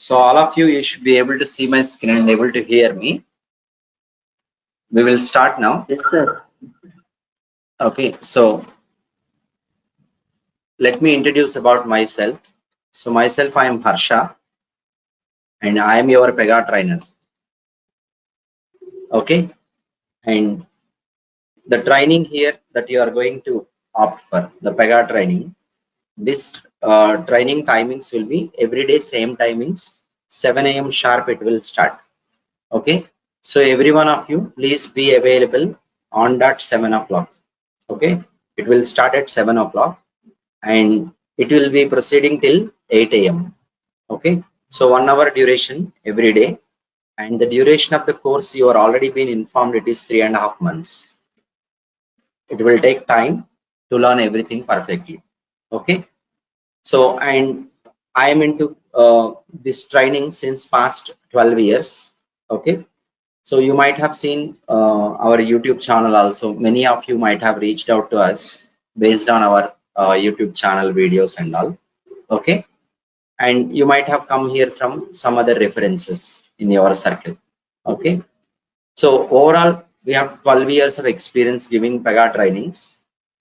So all of you, you should be able to see my screen and able to hear me. We will start now. Yes, sir. Okay, so let me introduce about myself. So myself, I am Harsha and I am your Pega trainer. Okay, and the training here that you are going to opt for, the Pega training, this training timings will be every day same timings, 7 a.m. sharp it will start. Okay, so every one of you please be available on that 7 o'clock. Okay, it will start at 7 o'clock and it will be proceeding till 8 a.m. Okay, so 1 hour duration every day, and the duration of the course you are already been informed it is 3.5 months. It will take time to learn everything perfectly. Okay, so and I am into this training since past 12 years. Okay, so you might have seen our YouTube channel also. Many of you might have reached out to us based on our YouTube channel videos and all. Okay, and you might have come here from some other references in your circle. Okay, so overall we have 12 years of experience giving Pega trainings,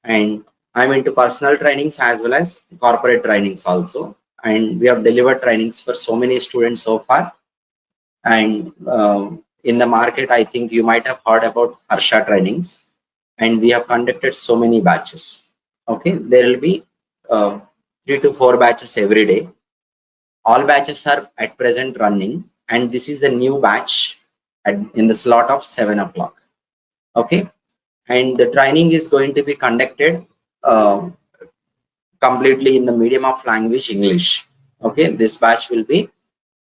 and I'm into personal trainings as well as corporate trainings also, and we have delivered trainings for so many students so far. And in the market, I think you might have heard about Harsha Trainings, and we have conducted so many batches. Okay, there will be 3 to 4 batches every day. All batches are at present running, and this is the new batch in the slot of 7 o'clock. Okay, and the training is going to be conducted completely in the medium of language English. Okay, this batch will be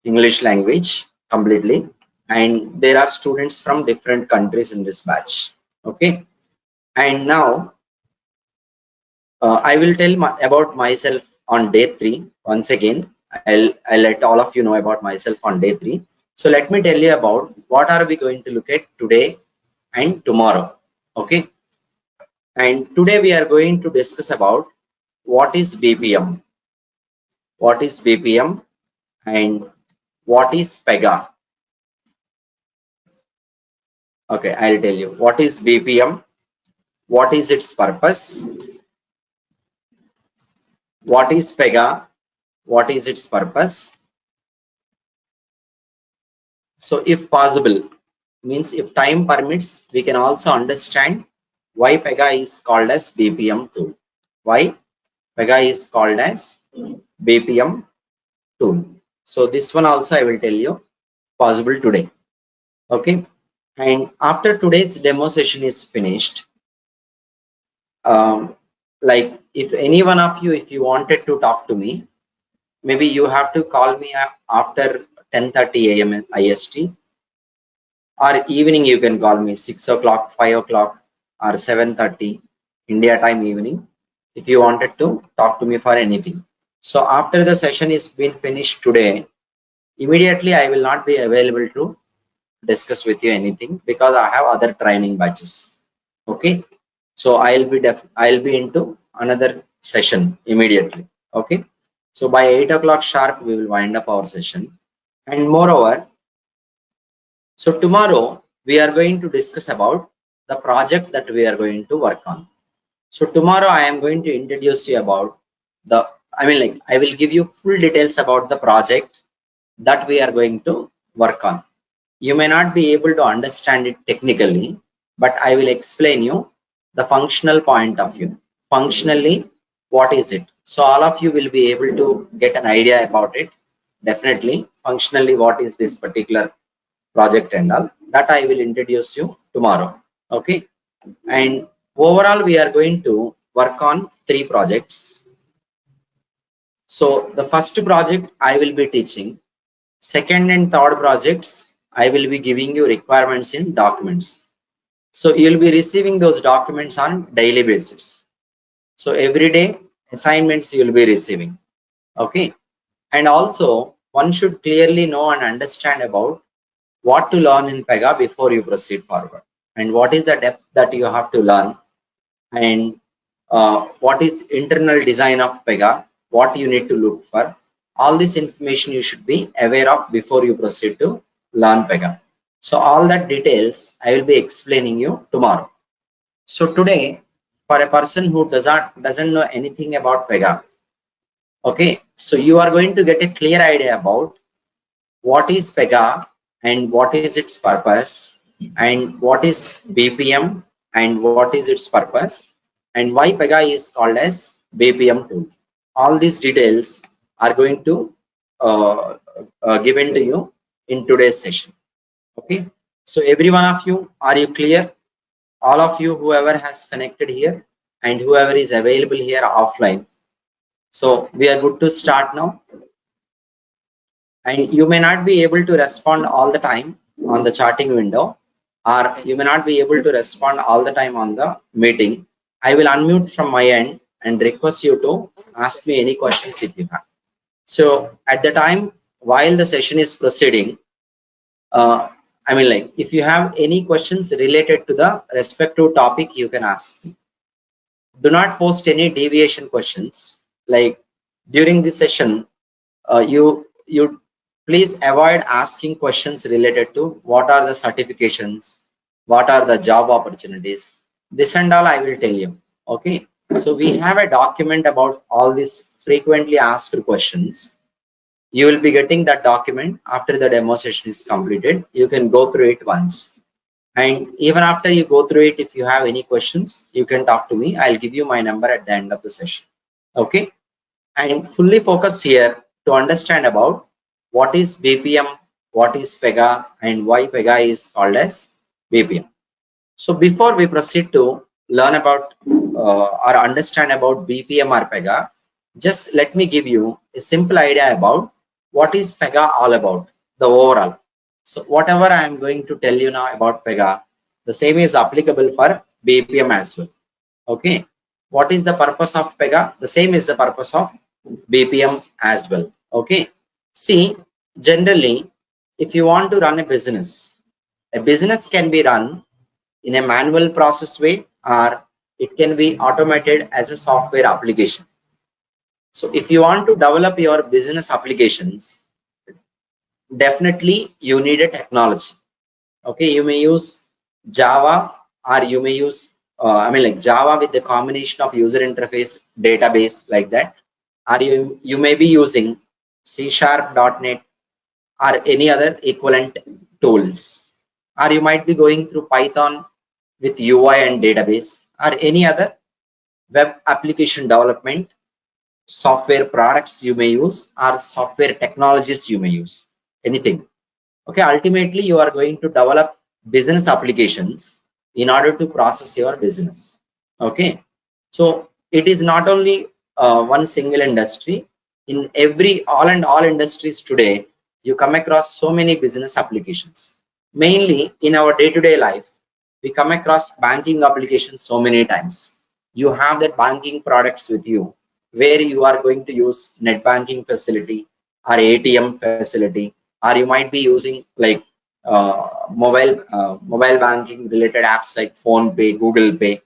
English language completely, and there are students from different countries in this batch. Okay, and now I will tell about myself on day 3. Once again, I'll let all of you know about myself on day 3. So let me tell you about what are we going to look at today and tomorrow. Okay, and today we are going to discuss about what is BPM, what is BPM, and what is Pega. Okay, I'll tell you what is BPM, what is its purpose, what is Pega, what is its purpose. So if possible, means if time permits, we can also understand why Pega is called as BPM tool. Why Pega is called as BPM tool. So this one also I will tell you possible today. Okay, and after today's demo session is finished, like if any one of you, if you wanted to talk to me, maybe you have to call me after 10:30 a.m. IST, or evening you can call me 6 o'clock, 5 o'clock, or 7:30 India time evening if you wanted to talk to me for anything. So after the session is been finished today, immediately I will not be available to discuss with you anything because I have other training batches. Okay, so I'll be into another session immediately. Okay, so by 8 o'clock sharp we will wind up our session. And moreover, so tomorrow we are going to discuss about the project that we are going to work on. So tomorrow I am going to introduce you about I will give you full details about the project that we are going to work on. You may not be able to understand it technically, but I will explain you the functional point of view. Functionally, what is it? So all of you will be able to get an idea about it. Definitely, functionally, what is this particular project and all that I will introduce you tomorrow. Okay, and overall we are going to work on 3 projects. So the first project I will be teaching. Second and third projects, I will be giving you requirements in documents. So you'll be receiving those documents on daily basis. So every day assignments you'll be receiving. Okay. And also one should clearly know and understand about what to learn in Pega before you proceed forward. And what is the depth that you have to learn, and what is internal design of Pega, what you need to look for. All this information you should be aware of before you proceed to learn Pega. So all that details I will be explaining you tomorrow. So today, for a person who doesn't know anything about Pega, okay, so you are going to get a clear idea about what is Pega and what is its purpose, and what is BPM and what is its purpose, and why Pega is called as BPM tool. All these details are going to given to you in today's session. Okay, so every one of you, are you clear? All of you, whoever has connected here and whoever is available here offline. So we are good to start now. And you may not be able to respond all the time on the chatting window, or you may not be able to respond all the time on the meeting. I will unmute from my end and request you to ask me any questions if you have. So at the time while the session is proceeding, I mean, like, if you have any questions related to the respective topic, you can ask me. Do not post any deviation questions. Like, during this session, you please avoid asking questions related to what are the certifications, what are the job opportunities. This and all I will tell you. Okay, so we have a document about all these frequently asked questions. You will be getting that document after the demo session is completed. You can go through it once, and even after you go through it, if you have any questions, you can talk to me. I'll give you my number at the end of the session. Okay, and fully focus here to understand about what is BPM, what is Pega, and why Pega is called as BPM. So before we proceed to learn about or understand about BPM or Pega, just let me give you a simple idea about what is Pega all about, the overall. So whatever I am going to tell you now about Pega, the same is applicable for BPM as well. Okay, what is the purpose of Pega? The same is the purpose of BPM as well. Okay, see, generally, if you want to run a business can be run in a manual process way, or it can be automated as a software application. So if you want to develop your business applications, definitely you need a technology. Okay, you may use Java, or you may use I mean, like, Java with the combination of user interface database like that, or you may be using C#, .NET, or any other equivalent tools, or you might be going through Python with UI and database, or any other web application development software products you may use, or software technologies you may use, anything. Okay, ultimately you are going to develop business applications in order to process your business. Okay, so it is not only one single industry. In all industries today, you come across so many business applications. Mainly in our day-to-day life, we come across banking applications so many times. You have that banking products with you, where you are going to use net banking facility or ATM facility, or you might be using like mobile banking related apps like Phone Pay, Google Pay,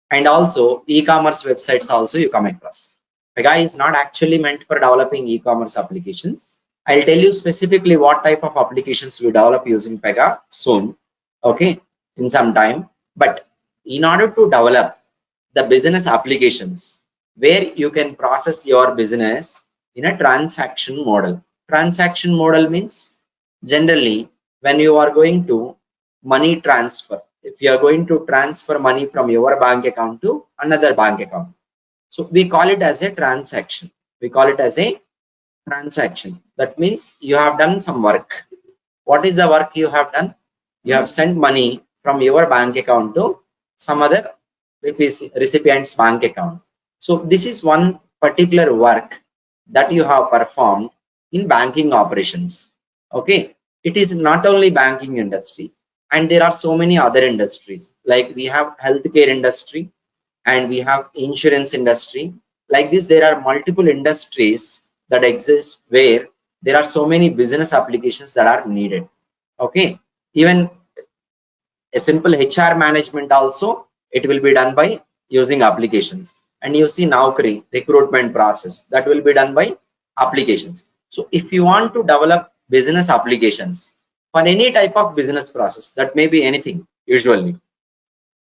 and also e-commerce websites also you come across. Pega is not actually meant for developing e-commerce applications. I'll tell you specifically what type of applications we develop using Pega soon, okay, in some time. But in order to develop the business applications where you can process your business in a transaction model. Transaction model means, generally, when you are going to money transfer, if you are going to transfer money from your bank account to another bank account, so we call it as a transaction. We call it as a transaction. That means you have done some work. What is the work you have done? You have sent money from your bank account to some other recipient's bank account. So this is one particular work that you have performed in banking operations. Okay, it is not only banking industry, and there are so many other industries. Like, we have healthcare industry, and we have insurance industry. Like this, there are multiple industries that exist where there are so many business applications that are needed. Okay, even a simple HR management also, it will be done by using applications. And you see Naukri recruitment process, that will be done by applications. So if you want to develop business applications for any type of business process, that may be anything usually,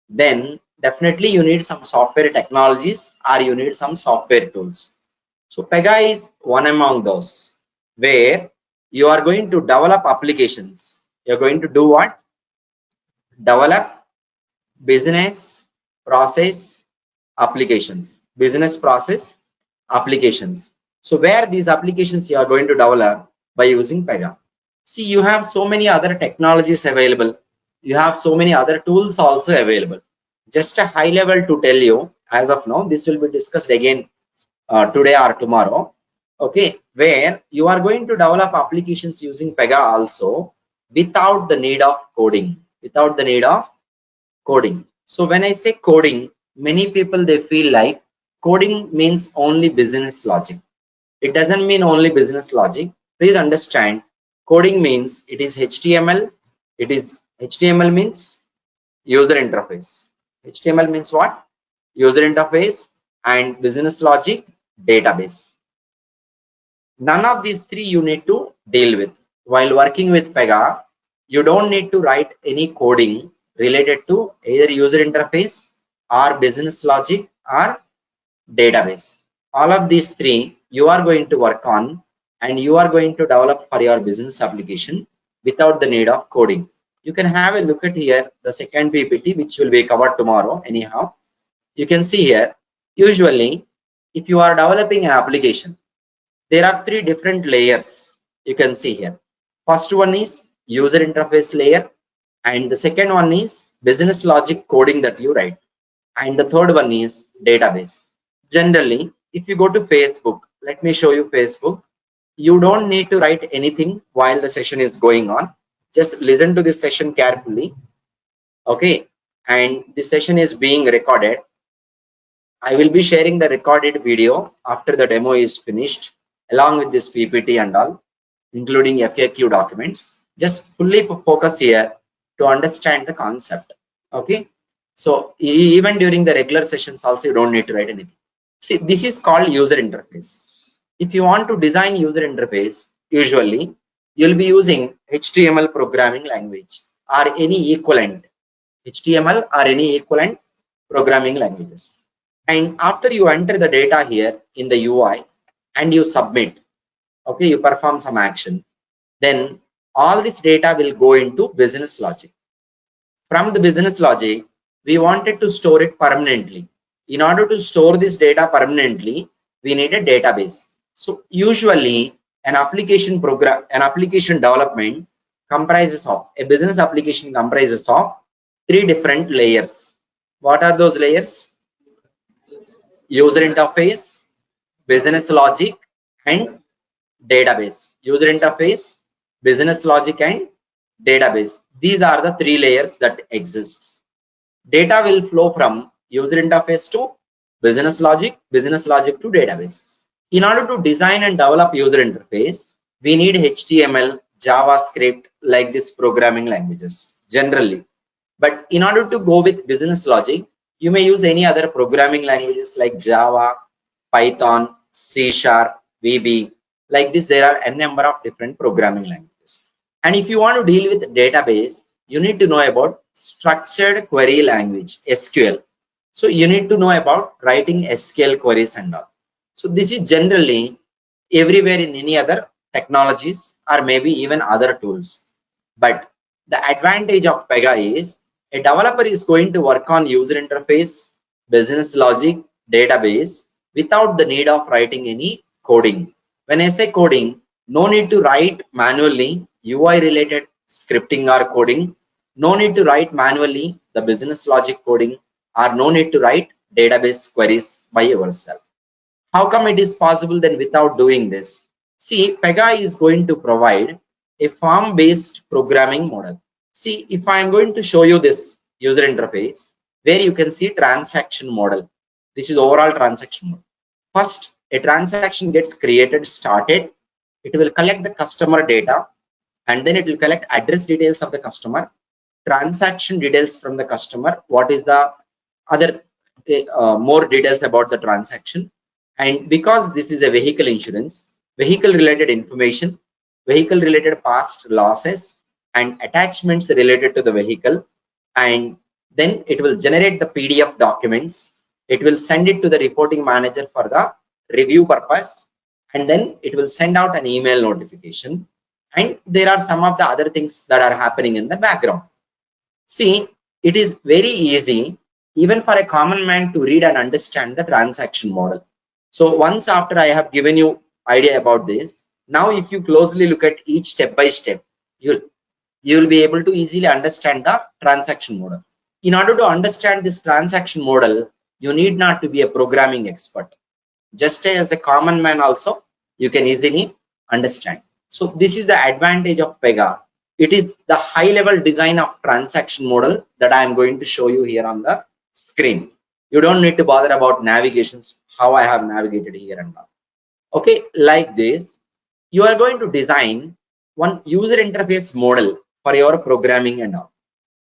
then definitely you need some software technologies or you need some software tools. So Pega is one among those where you are going to develop applications. You're going to do what? Develop business process applications. Business process applications. So where these applications you are going to develop by using Pega. See, you have so many other technologies available. You have so many other tools also available. Just a high level to tell you as of now, this will be discussed again today or tomorrow. Okay, where you are going to develop applications using Pega also without the need of coding. Without the need of coding. So when I say coding, many people they feel like coding means only business logic. It doesn't mean only business logic. Please understand, coding means it is HTML. It is HTML means user interface. HTML means what? User interface and business logic database. None of these three you need to deal with. While working with Pega, you don't need to write any coding related to either user interface or business logic or database. All of these three you are going to work on and you are going to develop for your business application without the need of coding. You can have a look at here the second PPT which will be covered tomorrow anyhow. You can see here, usually if you are developing an application, there are three different layers you can see here. First one is user interface layer, and the second one is business logic coding that you write, and the third one is database. Generally, if you go to Facebook, let me show you Facebook. You don't need to write anything while the session is going on. Just listen to this session carefully. Okay, and this session is being recorded. I will be sharing the recorded video after the demo is finished along with this PPT and all, including FAQ documents. Just fully focus here to understand the concept. Okay. So even during the regular sessions also you don't need to write anything. See, this is called user interface. If you want to design user interface, usually you'll be using HTML programming language or any equivalent HTML or any equivalent programming languages. And after you enter the data here in the UI and you submit, okay, you perform some action, then all this data will go into business logic. From the business logic, we wanted to store it permanently. In order to store this data permanently, we need a database. So usually an application development comprises of a business application comprises of three different layers. What are those layers? User interface, business logic, and database. User interface, business logic, and database. These are the three layers that exists. Data will flow from user interface to business logic to database. In order to design and develop user interface, we need HTML, JavaScript, like this programming languages generally. But in order to go with business logic, you may use any other programming languages like Java, Python, C#, VB. Like this, there are a number of different programming languages. And if you want to deal with database, you need to know about structured query language, SQL. So you need to know about writing SQL queries and all. So this is generally everywhere in any other technologies or maybe even other tools. But the advantage of Pega is a developer is going to work on user interface, business logic, database without the need of writing any coding. When I say coding, no need to write manually UI related scripting or coding, no need to write manually the business logic coding, or no need to write database queries by yourself. How come it is possible then without doing this? See, Pega is going to provide a form-based programming model. See, if I am going to show you this user interface, where you can see transaction model. This is overall transaction model. First, a transaction gets created, started. It will collect the customer data, and then it will collect address details of the customer, transaction details from the customer, what is the other more details about the transaction. And because this is a vehicle insurance, vehicle related information, vehicle related past losses, and attachments related to the vehicle. And then it will generate the PDF documents. It will send it to the reporting manager for the review purpose, and then it will send out an email notification. And there are some of the other things that are happening in the background. See, it is very easy even for a common man to read and understand the transaction model. So once after I have given you idea about this, now if you closely look at each step by step, you'll be able to easily understand the transaction model. In order to understand this transaction model, you need not to be a programming expert. Just as a common man also, you can easily understand. So this is the advantage of Pega. It is the high level design of transaction model that I am going to show you here on the screen. You don't need to bother about navigations, how I have navigated here and now. Okay, like this, you are going to design one user interface model for your programming and all.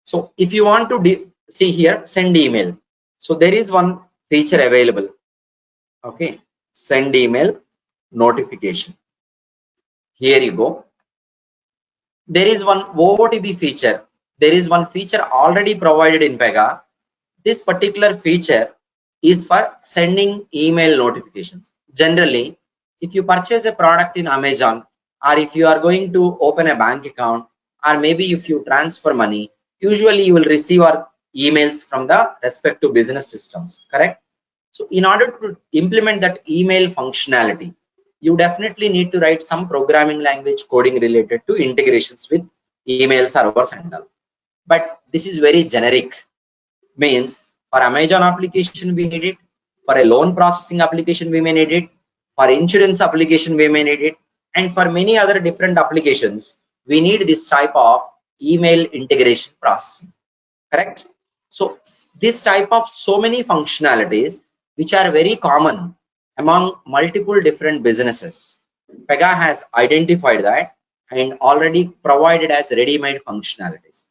So if you want to see here, send email. So there is one feature available. Okay, send email notification. Here you go. There is one OOTP feature. There is one feature already provided in Pega. This particular feature is for sending email notifications. Generally, if you purchase a product in Amazon, or if you are going to open a bank account, or maybe if you transfer money, usually you will receive our emails from the respective business systems, correct? So in order to implement that email functionality, you definitely need to write some programming language coding related to integrations with email servers and all. But this is very generic. Means for Amazon application we need it, for a loan processing application we may need it, for insurance application we may need it, and for many other different applications we need this type of email integration processing, correct? So this type of so many functionalities which are very common among multiple different businesses, Pega has identified that and already provided as ready-made functionalities.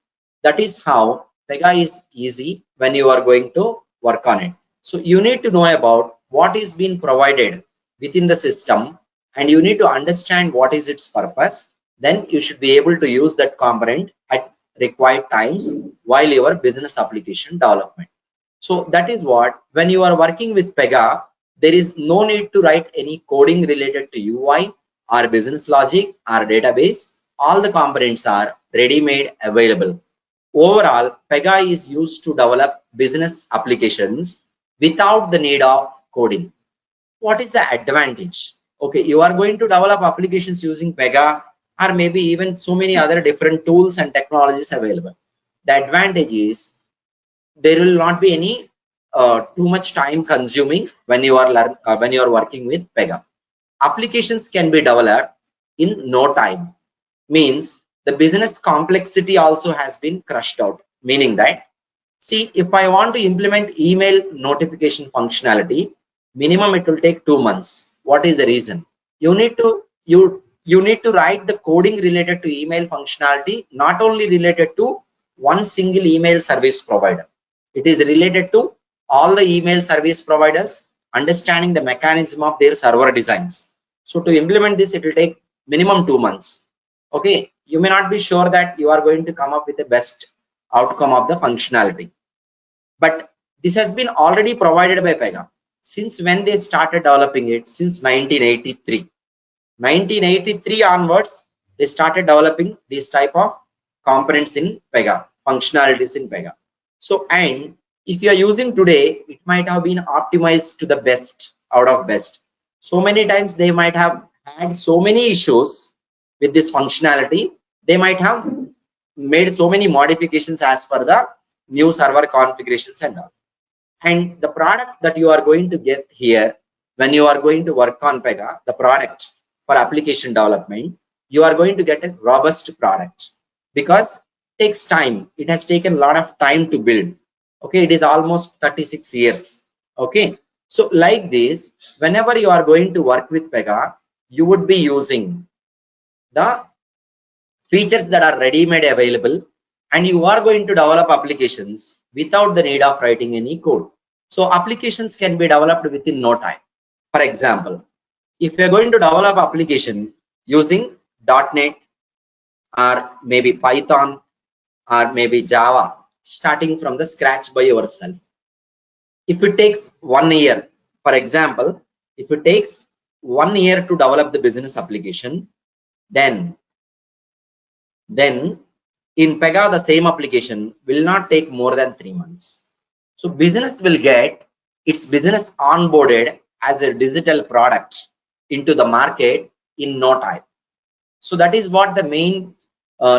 That is how Pega is easy when you are going to work on it. So you need to know about what is being provided within the system, and you need to understand what is its purpose. Then you should be able to use that component at required times while your business application development. So that is what, when you are working with Pega, there is no need to write any coding related to UI or business logic or database. All the components are ready-made available. Overall, Pega is used to develop business applications without the need of coding. What is the advantage? Okay, you are going to develop applications using Pega, or maybe even so many other different tools and technologies available. The advantage is there will not be any too much time consuming when you are when you are working with Pega. Applications can be developed in no time. Means the business complexity also has been crushed out. Meaning that, see, if I want to implement email notification functionality, minimum it will take 2 months. What is the reason? You need to you need to write the coding related to email functionality, not only related to one single email service provider. It is related to all the email service providers, understanding the mechanism of their server designs. So to implement this, it will take minimum 2 months. Okay, you may not be sure that you are going to come up with the best outcome of the functionality, but this has been already provided by Pega. Since when they started developing it? Since 1983. 1983 onwards, they started developing this type of components in Pega, functionalities in Pega. So, and if you are using today, it might have been optimized to the best out of best. So many times they might have had so many issues with this functionality. They might have made so many modifications as per the new server configurations and all. And the product that you are going to get here, when you are going to work on Pega, the product for application development, you are going to get a robust product, because it takes time. It has taken a lot of time to build. Okay, it is almost 36 years. Okay, so like this, whenever you are going to work with Pega, you would be using the features that are ready-made available, and you are going to develop applications without the need of writing any code. So applications can be developed within no time. For example, If you're going to develop application using .NET or maybe Python or maybe Java, starting from the scratch by yourself, if it takes 1 year, for example, if it takes 1 year to develop the business application, then in Pega, the same application will not take more than 3 months. So business will get its business onboarded as a digital product into the market in no time. So that is what the main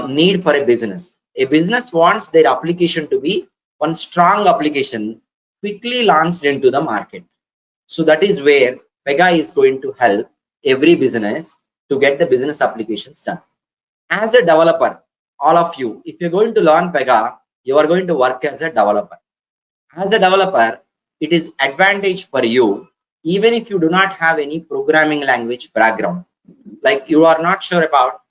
need for a business. A business wants their application to be one strong application quickly launched into the market. So that is where Pega is going to help every business to get the business applications done. As a developer, all of you, if you're going to learn Pega, you are going to work as a developer. As a developer, it is advantage for you even if you do not have any programming language background. Like you are not sure about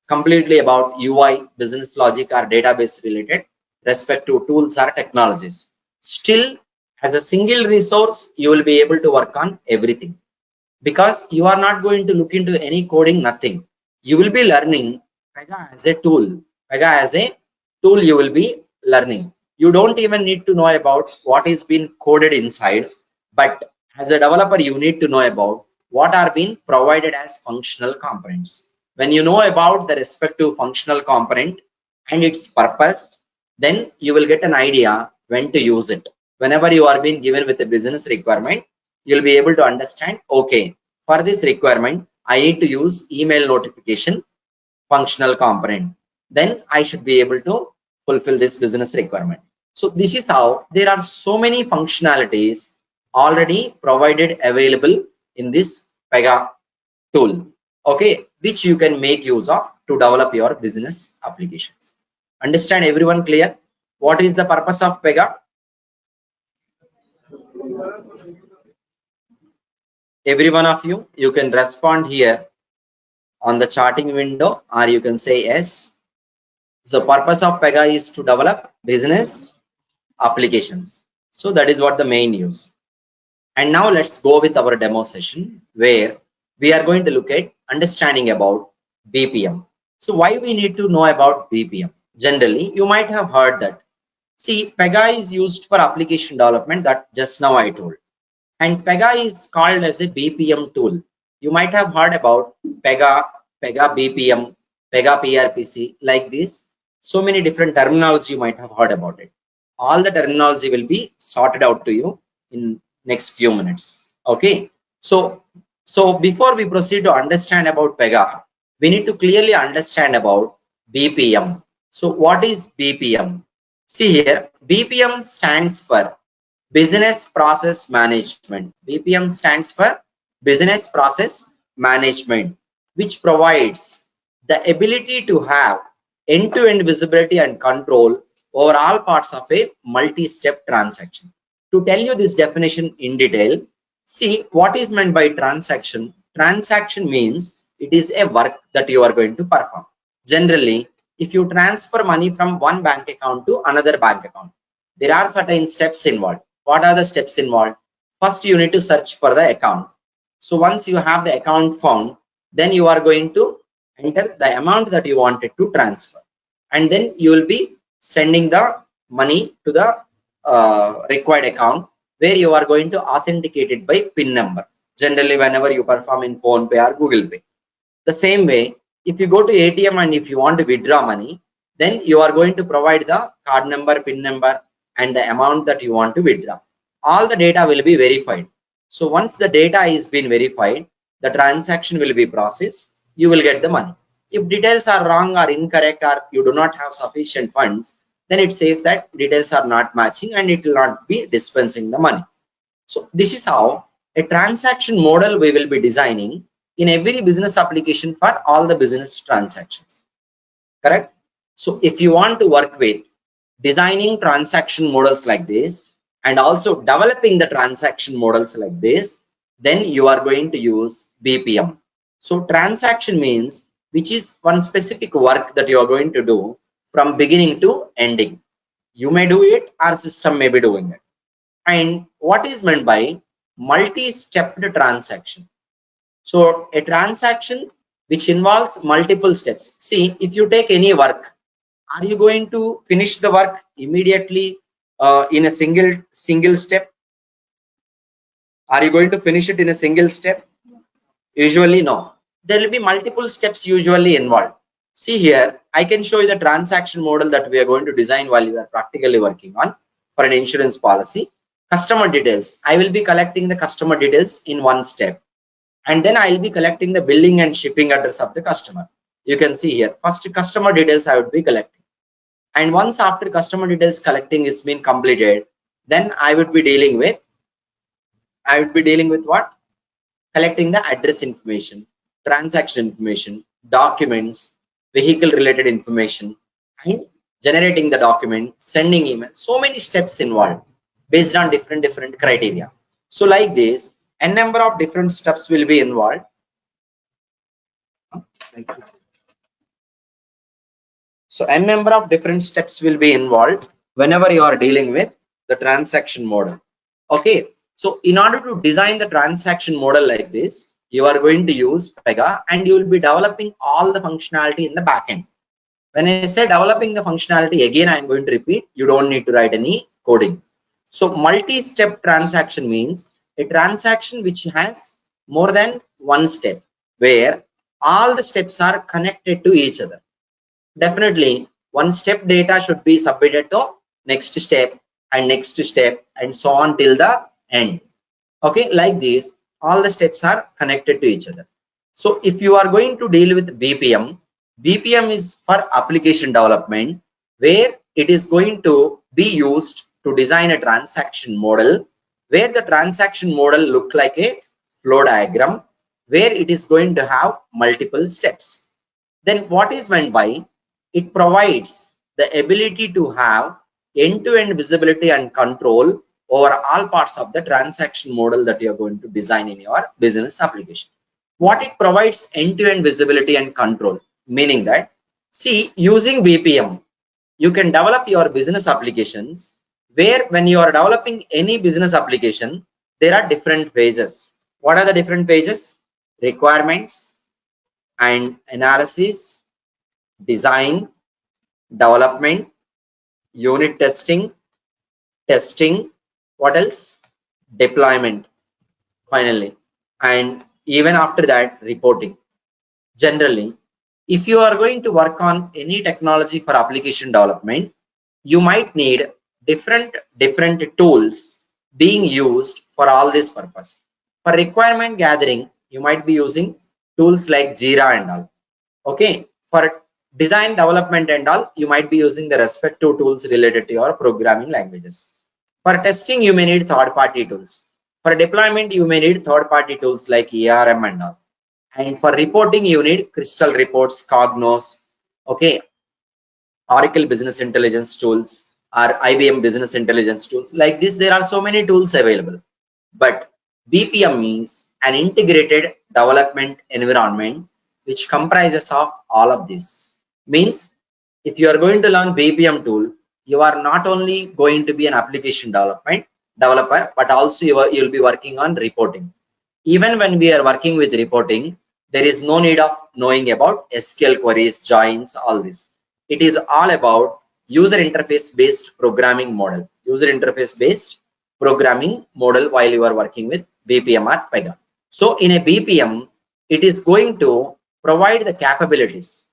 completely about UI, business logic or database related respect to tools or technologies. Still, as a single resource, you will be able to work on everything because you are not going to look into any coding, nothing. You will be learning Pega as a tool. Pega as a tool you will be learning. You don't even need to know about what is being coded inside, but as a developer, you need to know about what are being provided as functional components. When you know about the respective functional component and its purpose, then you will get an idea when to use it. Whenever you are being given with a business requirement, you'll be able to understand, okay, for this requirement, I need to use email notification functional component. Then I should be able to fulfill this business requirement. So this is how there are so many functionalities already provided available in this Pega tool, okay, which you can make use of to develop your business applications. Understand everyone clear? What is the purpose of Pega? Every one of you can respond here on the charting window or you can say yes. So purpose of Pega is to develop business applications. So that is what the main use. And now let's go with our demo session where we are going to look at understanding about BPM. So why we need to know about BPM? Generally, you might have heard that. See, Pega is used for application development that just now I told. And Pega is called as a BPM tool. You might have heard about Pega, Pega BPM, Pega PRPC, like this. So many different terminology you might have heard about it. All the terminology will be sorted out to you in next few minutes. Okay. So before we proceed to understand about Pega, we need to clearly understand about BPM. So what is BPM? See here, BPM stands for Business Process Management. BPM stands for Business Process Management, which provides the ability to have end-to-end visibility and control over all parts of a multi-step transaction. To tell you this definition in detail, see what is meant by transaction. Transaction means it is a work that you are going to perform. Generally, if you transfer money from one bank account to another bank account, there are certain steps involved. What are the steps involved? First, you need to search for the account. So once you have the account found, then you are going to enter the amount that you wanted to transfer. And then you will be sending the money to the required account where you are going to authenticate it by PIN number. Generally, whenever you perform in Phone Pay or Google Pay. The same way, if you go to ATM and if you want to withdraw money, then you are going to provide the card number, PIN number, and the amount that you want to withdraw. All the data will be verified. So once the data is been verified, the transaction will be processed. You will get the money. If details are wrong or incorrect or you do not have sufficient funds, then it says that details are not matching and it will not be dispensing the money. So this is how a transaction model we will be designing in every business application for all the business transactions. Correct? So if you want to work with designing transaction models like this and also developing the transaction models like this, then you are going to use BPM. So transaction means which is one specific work that you are going to do from beginning to ending. You may do it, our system may be doing it. And what is meant by multi-stepped transaction? So a transaction which involves multiple steps. See, if you take any work, are you going to finish the work immediately in a single step? Are you going to finish it in a single step? Usually no. There will be multiple steps usually involved. See here, I can show you the transaction model that we are going to design while we are practically working on for an insurance policy. Customer details. I will be collecting the customer details in one step. And then I will be collecting the billing and shipping address of the customer. You can see here, first customer details I would be collecting. And once after customer details collecting is been completed, then I would be dealing with what? Collecting the address information, transaction information, documents, vehicle related information, and generating the document, sending email. So many steps involved based on different criteria. So like this, a number of different steps will be involved. So a number of different steps will be involved whenever you are dealing with the transaction model. Okay. So in order to design the transaction model like this, you are going to use Pega and you will be developing all the functionality in the backend. When I say developing the functionality, again, I am going to repeat, you don't need to write any coding. So multi-step transaction means a transaction which has more than one step where all the steps are connected to each other. Definitely, one step data should be submitted to next step and so on till the end. Okay, like this, all the steps are connected to each other. So if you are going to deal with BPM, BPM is for application development, where it is going to be used to design a transaction model, where the transaction model look like a flow diagram, where it is going to have multiple steps. Then what is meant by it? Provides the ability to have end-to-end visibility and control over all parts of the transaction model that you are going to design in your business application. What it provides end-to-end visibility and control, meaning that, see, using BPM, you can develop your business applications where when you are developing any business application, there are different phases. What are the different phases? Requirements and analysis, design, development, unit testing, what else? Deployment, finally. And even after that, reporting. Generally, if you are going to work on any technology for application development, you might need different tools being used for all this purpose. For requirement gathering, you might be using tools like Jira and all. Okay, for design development and all, you might be using the respective tools related to your programming languages. For testing, you may need third-party tools. For deployment, you may need third-party tools like ERM and all. And for reporting, you need Crystal Reports, Cognos, okay, Oracle Business Intelligence tools, or IBM Business Intelligence tools. Like this, there are so many tools available. But BPM means an integrated development environment which comprises of all of this. Means if you are going to learn BPM tool, you are not only going to be an application developer, but also you'll be working on reporting. Even when we are working with reporting, there is no need of knowing about SQL queries, joins, all this. It is all about user interface based programming model. User interface based programming model while you are working with BPM or Pega. So in a BPM, it is going to provide the capabilities.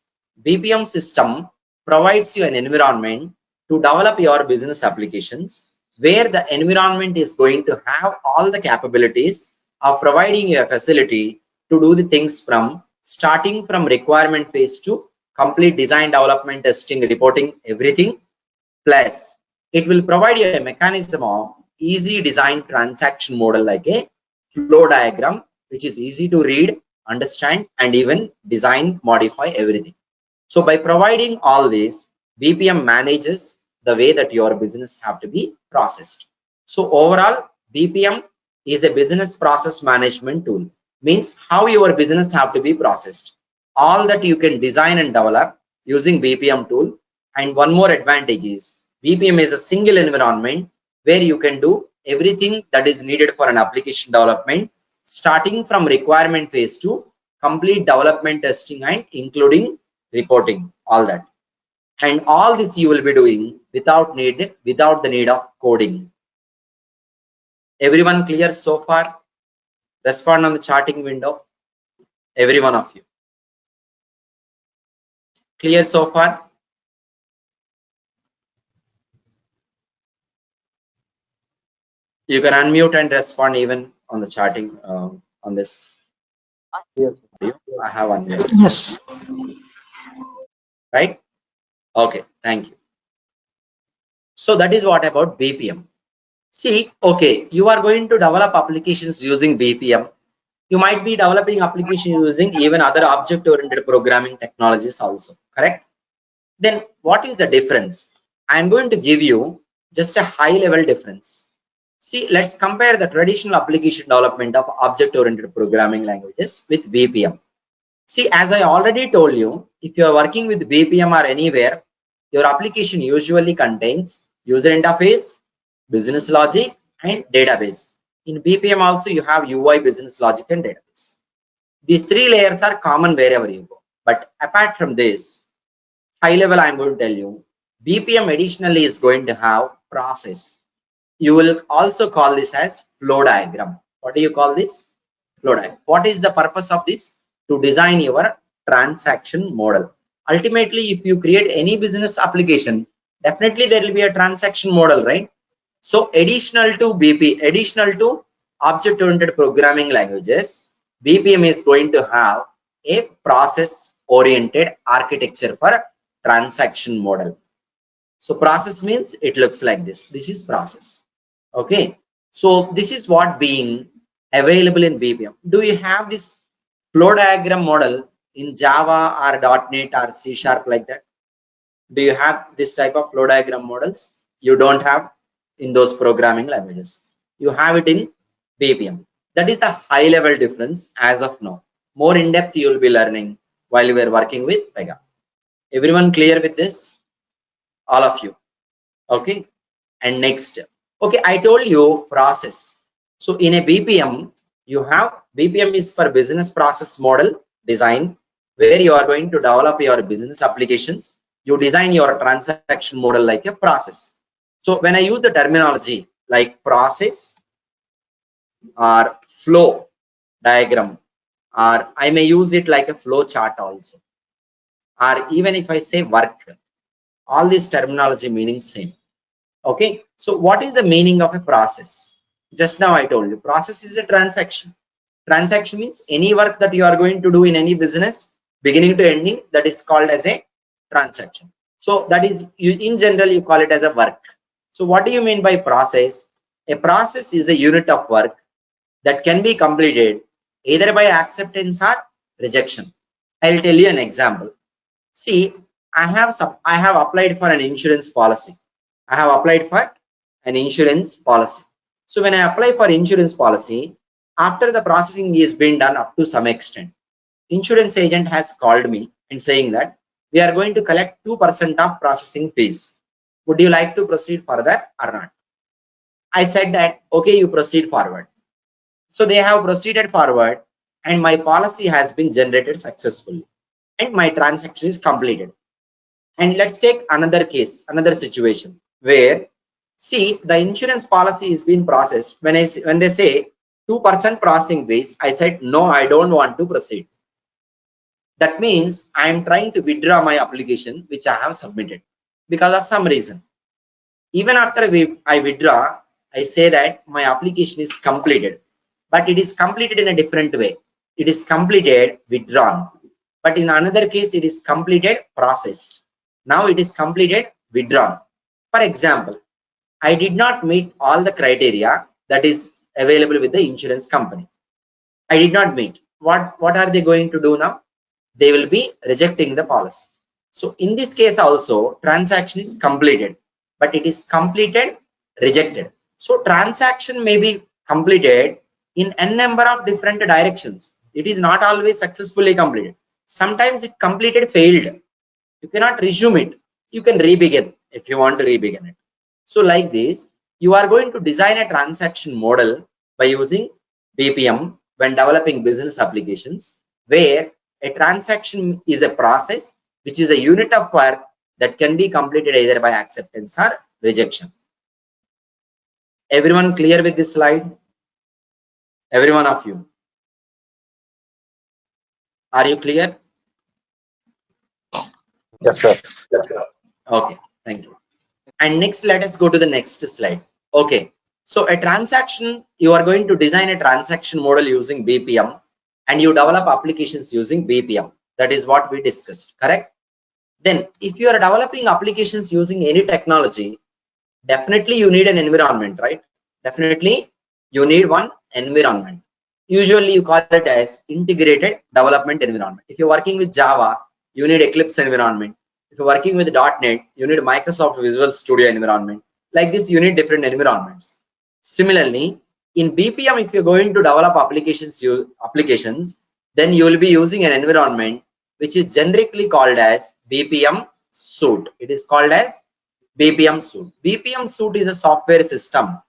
BPM system provides you an environment to develop your business applications where the environment is going to have all the capabilities of providing you a facility to do the things from starting from requirement phase to complete design, development, testing, reporting, everything. Plus, it will provide you a mechanism of easy design transaction model like a flow diagram, which is easy to read, understand, and even design, modify everything. So by providing all this, BPM manages the way that your business have to be processed. So overall, BPM is a business process management tool. Means how your business have to be processed. All that you can design and develop using BPM tool. And one more advantage is BPM is a single environment where you can do everything that is needed for an application development starting from requirement phase to complete development testing and including reporting, all that. And all this you will be doing without the need of coding. Everyone clear so far? Respond on the charting window. Every one of you. Clear so far? You can unmute and respond even on the charting on this. Yes. I have unmuted. Yes. Right? Okay, thank you. So that is what about BPM. See, okay, you are going to develop applications using BPM. You might be developing application using even other object-oriented programming technologies also, correct? Then what is the difference? I'm going to give you just a high-level difference. See, let's compare the traditional application development of object-oriented programming languages with BPM. See, as I already told you, if you are working with BPM or anywhere, your application usually contains user interface, business logic, and database. In BPM also, you have UI, business logic, and database. These three layers are common wherever you go. But apart from this, high level, I'm going to tell you, BPM additionally is going to have process. You will also call this as flow diagram. What do you call this? Flow diagram. What is the purpose of this? To design your transaction model. Ultimately, if you create any business application, definitely there will be a transaction model, right? So additional to additional to object-oriented programming languages, BPM is going to have a process-oriented architecture for transaction model. So process means it looks like this. This is process. Okay. So this is what being available in BPM. Do you have this flow diagram model in Java or .NET or C# like that? Do you have this type of flow diagram models? You don't have in those programming languages. You have it in BPM. That is the high level difference as of now. More in depth you will be learning while you are working with Pega. Everyone clear with this? All of you. Okay. And next, okay, I told you process. So in a BPM, you have BPM is for business process model design, where you are going to develop your business applications. You design your transaction model like a process. So when I use the terminology like process or flow diagram, or I may use it like a flow chart also, or even if I say work, all this terminology meaning same. Okay, so what is the meaning of a process? Just now I told you, process is a transaction. Transaction means any work that you are going to do in any business, beginning to ending, that is called as a transaction. So that is, you in general, you call it as a work. So what do you mean by process? A process is a unit of work that can be completed either by acceptance or rejection. I'll tell you an example. See, I have applied for an insurance policy. I have applied for an insurance policy. So when I apply for insurance policy, after the processing is being done up to some extent, insurance agent has called me and saying that we are going to collect 2% of processing fees. Would you like to proceed further or not? I said that, okay, you proceed forward. So they have proceeded forward and my policy has been generated successfully and my transaction is completed. And let's take another case, another situation where, see, the insurance policy is being processed. When they say 2% processing fees, I said, no, I don't want to proceed. That means I am trying to withdraw my application, which I have submitted because of some reason. Even after I withdraw, I say that my application is completed, but it is completed in a different way. It is completed, withdrawn. But in another case, it is completed, processed. Now it is completed, withdrawn. For example, I did not meet all the criteria that is available with the insurance company. I did not meet. What are they going to do now? They will be rejecting the policy. So in this case also, transaction is completed, but it is completed, rejected. So transaction may be completed in n number of different directions. It is not always successfully completed. Sometimes it completed, failed. You cannot resume it. You can re-begin if you want to re-begin it. So like this, you are going to design a transaction model by using BPM, when developing business applications, where a transaction is a process which is a unit of work that can be completed either by acceptance or rejection. Everyone clear with this slide? Every one of you. Are you clear? Yes, sir. Okay, thank you. And next, let us go to the next slide. Okay, so a transaction, you are going to design a transaction model using BPM, and you develop applications using BPM. That is what we discussed, correct? Then if you are developing applications using any technology, definitely you need an environment, right? Definitely you need one environment. Usually you call it as integrated development environment. If you're working with Java, you need Eclipse environment. If you're working with .NET, you need Microsoft Visual Studio environment. Like this, you need different environments. Similarly, in BPM, if you're going to develop applications, then you will be using an environment which is generically called as BPM suite. It is called as BPM suite. BPM suite is a software system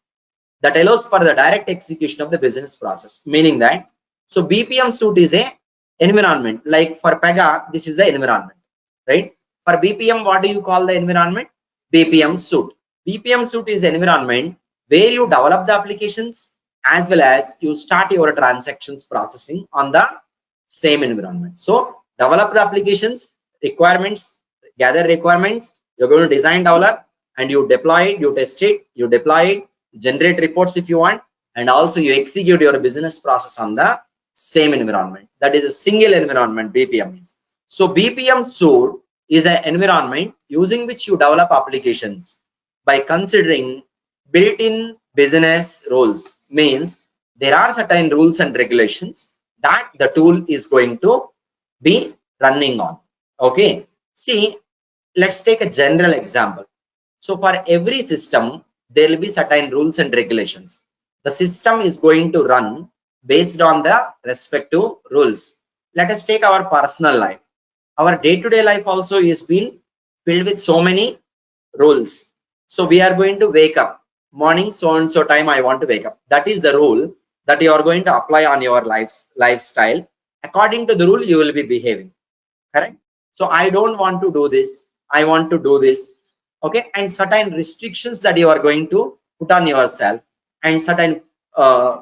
that allows for the direct execution of the business process, meaning that, so BPM suite is a environment. Like for Pega, this is the environment, right? For BPM, what do you call the environment? BPM suite. BPM suite is the environment where you develop the applications as well as you start your transactions processing on the same environment. So develop the applications, requirements, gather requirements, you're going to design, develop, and you deploy it, you test it, you deploy it, generate reports if you want, and also you execute your business process on the same environment. That is a single environment BPM is. So BPM suite is an environment using which you develop applications by considering built-in business rules. Means there are certain rules and regulations that the tool is going to be running on. Okay, see, let's take a general example. So for every system, there will be certain rules and regulations. The system is going to run based on the respective rules. Let us take our personal life. Our day-to-day life also is being filled with so many rules. So we are going to wake up morning, so and so time I want to wake up. That is the rule that you are going to apply on your lifestyle. According to the rule, you will be behaving. Correct? So I don't want to do this. I want to do this. Okay, and certain restrictions that you are going to put on yourself, and certain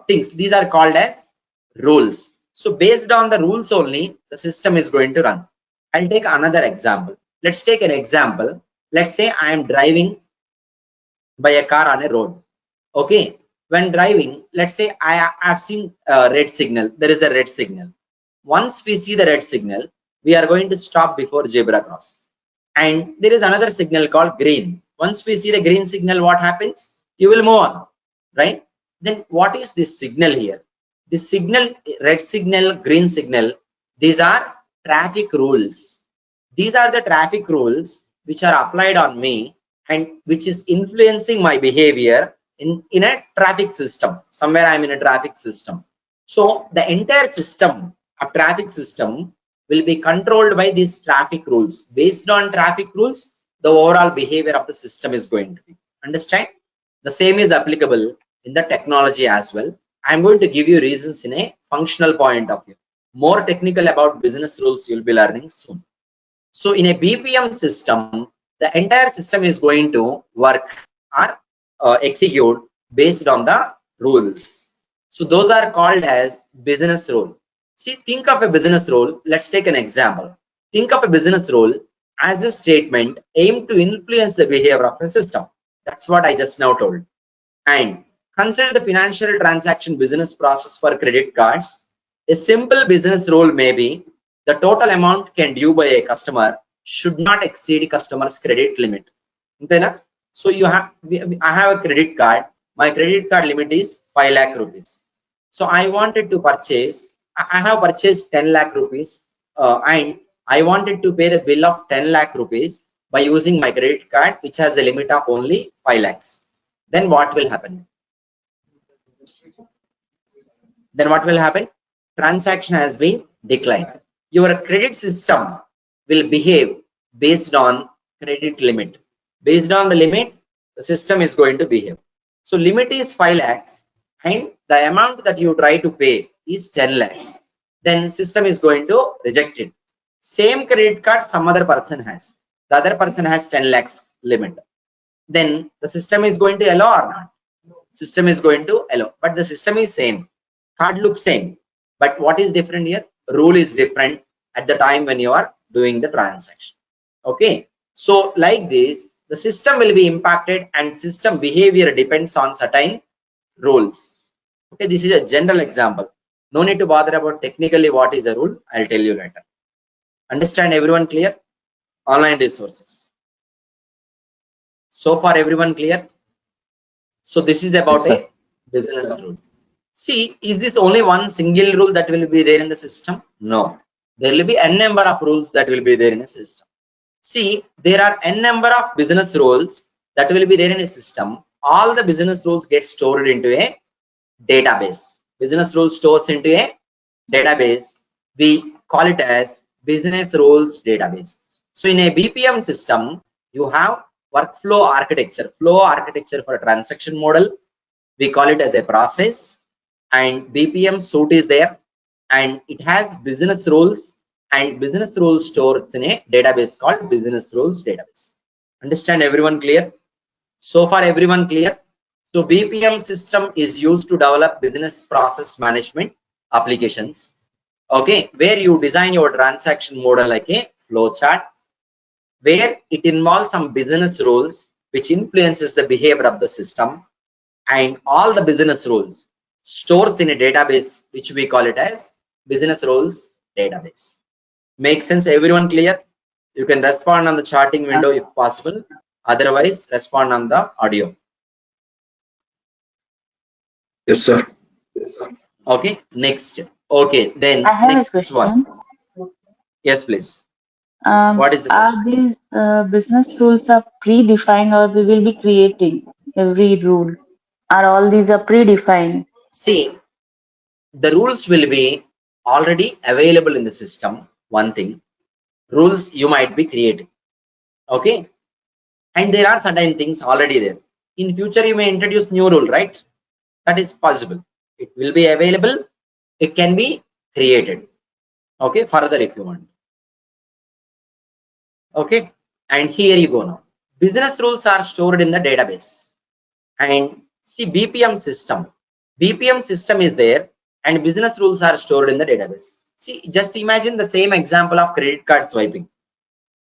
things, these are called as rules. So based on the rules only, the system is going to run. I'll take another example. Let's take an example. Let's say I am driving by a car on a road. Okay, when driving, let's say I have seen a red signal. There is a red signal. Once we see the red signal, we are going to stop before zebra crossing. And there is another signal called green. Once we see the green signal, what happens? You will move on, right? Then what is this signal here? This signal, red signal, green signal, these are traffic rules. These are the traffic rules which are applied on me and which is influencing my behavior in a traffic system. Somewhere I'm in a traffic system. So the entire system, a traffic system, will be controlled by these traffic rules. Based on traffic rules, the overall behavior of the system is going to be. Understand? The same is applicable in the technology as well. I'm going to give you reasons in a functional point of view. More technical about business rules you'll be learning soon. So in a BPM system, the entire system is going to work or execute based on the rules. So those are called as business rule. See, think of a business rule. Let's take an example. Think of a business rule as a statement aimed to influence the behavior of a system. That's what I just now told. And consider the financial transaction business process for credit cards. A simple business rule may be the total amount can due by a customer should not exceed customer's credit limit. So I have a credit card. My credit card limit is 5 lakh rupees. So I wanted to purchase, I have purchased 10 lakh rupees and I wanted to pay the bill of 10 lakh rupees by using my credit card, which has a limit of only 5 lakhs. Then what will happen? Transaction has been declined. Your credit system will behave based on credit limit. Based on the limit, the system is going to behave. So limit is 5 lakhs and the amount that you try to pay is 10 lakhs, then system is going to reject it. Same credit card some other person has. The other person has 10 lakhs limit. Then the system is going to allow or not? System is going to allow, but the system is same. Card looks same. But what is different here? Rule is different at the time when you are doing the transaction. Okay. So like this, the system will be impacted and system behavior depends on certain rules. Okay, this is a general example. No need to bother about technically what is a rule. I'll tell you later. Understand everyone clear? Online resources. So far everyone clear? So this is about Yes, sir. a business rule. See, is this only one single rule that will be there in the system? No. There will be n number of rules that will be there in a system. See, there are n number of business rules that will be there in a system. All the business rules get stored into a database. Business rules stores into a database. We call it as business rules database. So in a BPM system, you have workflow architecture, flow architecture for a transaction model. We call it as a process, and BPM suite is there, and it has business rules, and business rules stores in a database called business rules database. Understand everyone clear? So far everyone clear? So BPM system is used to develop business process management applications. Okay, where you design your transaction model like a flow chart, where it involves some business rules which influences the behavior of the system, and all the business rules stores in a database which we call it as business rules database. Make sense? Everyone clear? You can respond on the charting window if possible. Otherwise, respond on the audio. Yes, sir. Okay, next. Okay, I then have a next one. question. Yes, please. What is the question? Are these business rules are predefined or we will be creating every rule? Are all these are predefined? See, the rules will be already available in the system. One thing, rules you might be creating. Okay, and there are certain things already there. In future, you may introduce new rule, right? That is possible. It will be available. It can be created. Okay, further if you want. Okay, and here you go now. Business rules are stored in the database. And see, BPM system is there, and business rules are stored in the database. See, just imagine the same example of credit card swiping.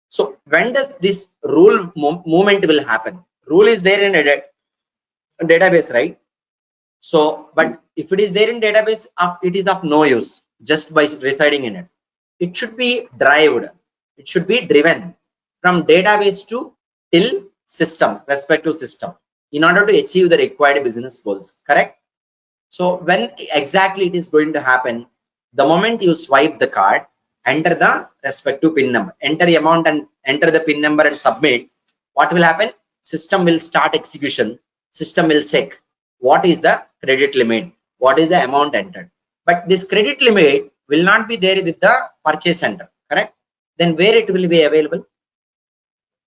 So when does this rule movement will happen? Rule is there in a database, right? So, but if it is there in database, it is of no use just by residing in it. It should be derived. It should be driven from database to till system, respective system, in order to achieve the required business goals. Correct? So when exactly it is going to happen? The moment you swipe the card, enter the respective PIN number, enter the amount and enter the PIN number and submit. What will happen? System will start execution. System will check what is the credit limit, what is the amount entered. But this credit limit will not be there with the purchase center. Correct? Then where it will be available?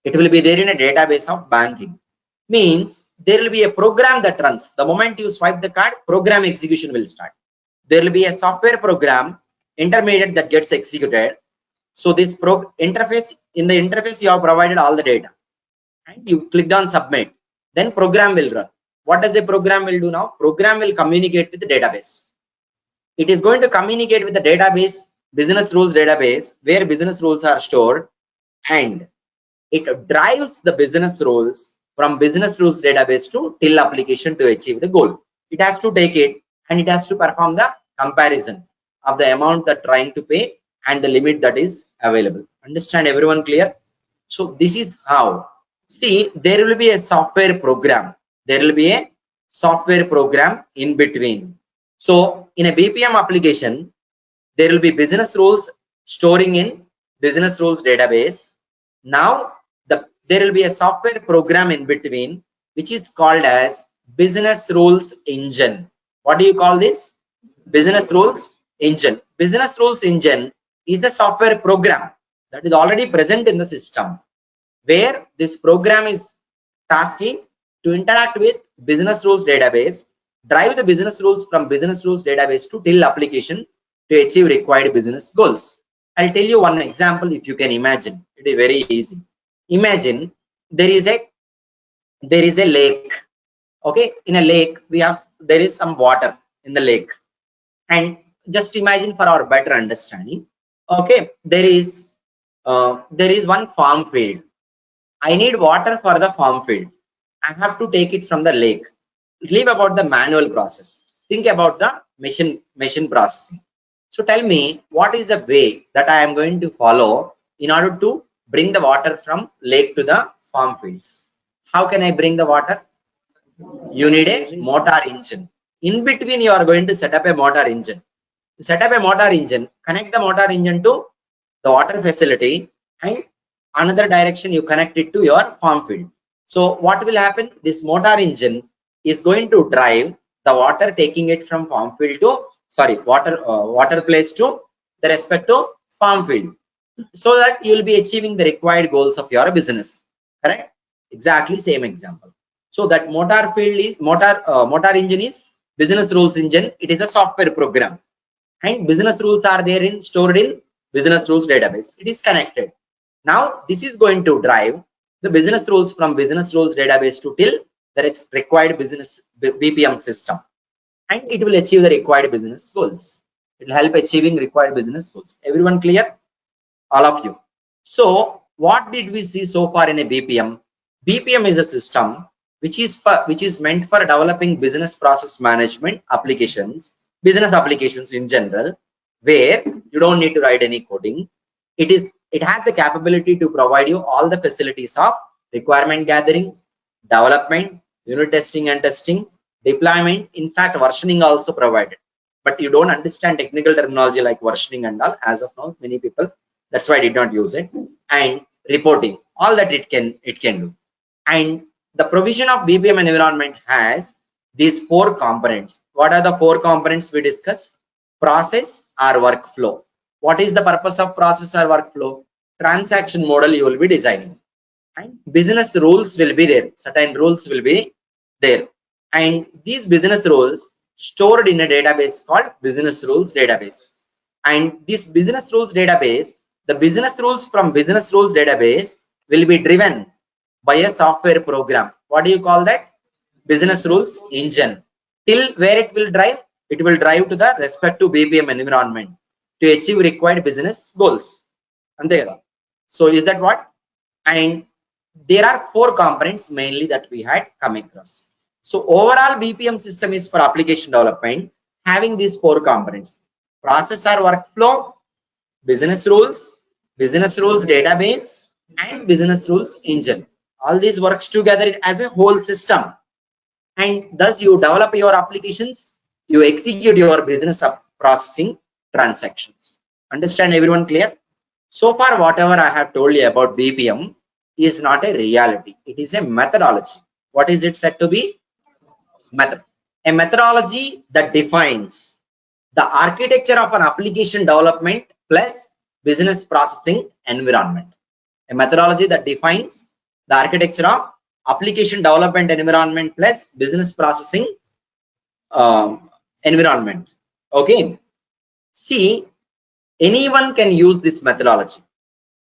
It will be there in a database of banking. Means there will be a program that runs. The moment you swipe the card, program execution will start. There will be a software program intermediate that gets executed. So this interface, in the interface you have provided all the data and you clicked on submit. Then program will run. What does the program will do now? Program will communicate with the database. It is going to communicate with the database, business rules database, where business rules are stored, and it drives the business rules from business rules database to till application to achieve the goal. It has to take it and it has to perform the comparison of the amount that trying to pay and the limit that is available. Understand everyone clear? So this is how. See, there will be a software program. There will be a software program in between. So in a BPM application, there will be business rules storing in business rules database. Now there will be a software program in between which is called as business rules engine. What do you call this? Business rules engine. Business rules engine is the software program that is already present in the system, where this program is task is to interact with business rules database, drive the business rules from business rules database to till application to achieve required business goals. I'll tell you one example. If you can imagine, it is very easy. Imagine there is a lake. Okay, in a lake there is some water in the lake, and just imagine for our better understanding. Okay, there is one farm field. I need water for the farm field. I have to take it from the lake. Leave about the manual process. Think about the machine processing. So tell me, what is the way that I am going to follow in order to bring the water from lake to the farm fields? How can I bring the water? You need a motor engine. In between, you are going to set up a motor engine. Set up a motor engine, connect the motor engine to the water facility, and another direction you connect it to your farm field. So what will happen? This motor engine is going to drive the water, taking it from farm field to water place to the respective farm field, so that you will be achieving the required goals of your business. Correct? Exactly same example. So that motor engine is business rules engine. It is a software program, and business rules are there in stored in business rules database. It is connected. Now this is going to drive the business rules from business rules database to till the required business BPM system, and it will achieve the required business goals. It will help achieving required business goals. Everyone clear? All of you. So what did we see so far in a BPM? BPM is a system which is meant for developing business process management applications, business applications in general, where you don't need to write any coding. It has the capability to provide you all the facilities of requirement gathering, development, unit testing and testing, deployment. In fact, versioning also provided. But you don't understand technical terminology like versioning and all as of now, many people. That's why I did not use it. And reporting, all that it can do. And the provision of BPM environment has these four components. What are the four components we discussed? Process or workflow. What is the purpose of process or workflow? Transaction model you will be designing, and business rules will be there. Certain rules will be there, and these business rules stored in a database called business rules database. And this business rules database, the business rules from business rules database will be driven by a software program. What do you call that? Business rules engine. Till where it will drive? It will drive to the respective BPM environment to achieve required business goals. And there. So is that what? And there are four components mainly that we had come across. So overall BPM system is for application development, having these four components: process or workflow, business rules database, and business rules engine. All these works together as a whole system, and thus you develop your applications, you execute your business processing transactions. Understand everyone? Clear? So far whatever I have told you about BPM is not a reality, it is a methodology. What is it said to be? Method. A methodology that defines the architecture of an application development plus business processing environment. A methodology that defines the architecture of application development environment plus business processing environment. Okay. See, anyone can use this methodology.